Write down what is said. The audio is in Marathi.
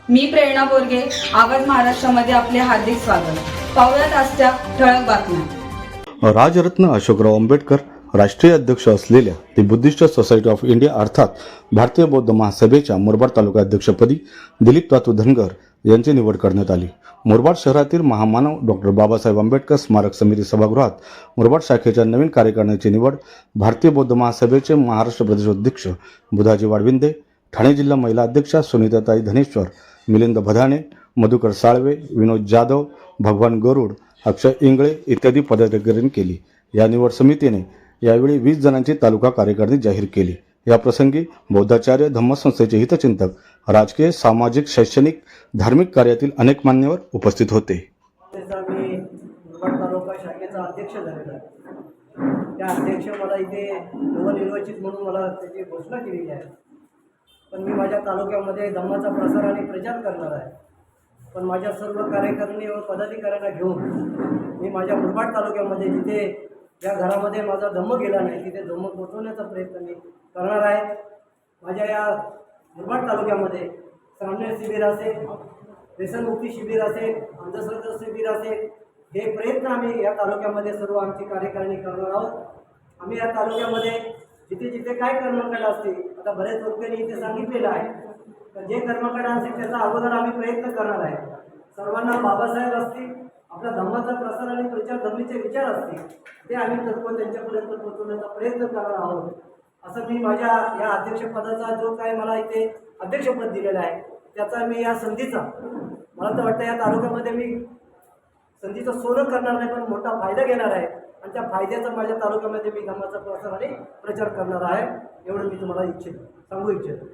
मी प्रेरणा बोरगे, आवाज महाराष्ट्रामध्ये आपले हार्दिक स्वागत. पाहुयात आजच्या ठळक बातम्या. राजरत्न अशोकराव आंबेडकर राष्ट्रीय अध्यक्ष असलेल्या दी बुद्धिस्ट सोसायटी ऑफ इंडिया अर्थात भारतीय बौद्ध महासभेच्या मुरबाड तालुका अध्यक्षपदी दिलीप तातू धनगर यांची निवड करण्यात आली. मुरबाड शहरातील महामानव डॉक्टर बाबासाहेब आंबेडकर स्मारक समिती सभागृहात मुरबाड शाखेच्या नवीन कार्यकारिणीची निवड भारतीय बौद्ध महासभेचे महाराष्ट्र प्रदेश अध्यक्ष बुधाजी वाडविंदे, ठाणे जिल्हा महिला अध्यक्षा सुनीताताई धनेश्वर, मिलिंद भदाणे, मधुकर साळवे, विनोद जाधव, भगवान गरुड, अक्षय इंगळे इत्यादी पदाधिकाऱ्यांनी केली. या निवड समितीने यावेळी 20 जणांची तालुका कार्यकारिणी जाहीर केली. या प्रसंगी बौद्धाचार्य धम्मसंस्थेचे हितचिंतक, राजकीय, सामाजिक, शैक्षणिक, धार्मिक कार्यातील अनेक मान्यवर उपस्थित होते. मी मुरबाड तालुका शाखेचा अध्यक्ष झालेला आहे. त्या अध्यक्ष मला इथे नवनिर्वाचित म्हणून मला त्याची घोषणा केलेली आहे. पण मी माझ्या तालुक्यामध्ये धम्माचा प्रसार आणि प्रचार करणार आहे. पण माझ्या सर्व कार्यकारिणी व पदाधिकाऱ्यांना घेऊन मी माझ्या मुरबाड तालुक्यामध्ये जिथे या घरामध्ये माझा धम्म गेला नाही तिथे धम्म पोचवण्याचा प्रयत्न मी करणार आहे. माझ्या या मुरबाड तालुक्यामध्ये सामने शिबिर असेल, व्यसनमुक्ती शिबिर असेल, अंधश्रद्धा शिबिर असेल, हे प्रयत्न आम्ही या तालुक्यामध्ये सर्व आमची कार्यकारिणी करणार आहोत. आम्ही या तालुक्यामध्ये जिथे जिथे काय कर्मकांड असतील, आता बरेच लोकांनी इथे सांगितलेलं आहे, तर जे कर्मकांड असेल त्याचा अगोदर आम्ही प्रयत्न करणार आहे. सर्वांना बाबासाहेब असतील, आपल्या धम्माचा प्रसार आणि प्रचार धर्मीचे विचार असतील ते आम्ही तत्व त्यांच्यापर्यंत पोहोचवण्याचा प्रयत्न करणार आहोत. असं मी माझ्या या अध्यक्षपदाचा जो काय मला इथे अध्यक्षपद दिलेलं आहे त्याचा मी या संधीचा, मला तर वाटतं या तालुक्यामध्ये मी संधीचं सोनं करणार नाही पण मोठा फायदा घेणार आहे आणि त्या फायद्याचा माझ्या तालुक्यामध्ये मी धम्माचा प्रसार आणि प्रचार करणार आहे. एवढं मी तुम्हाला सांगू इच्छितो.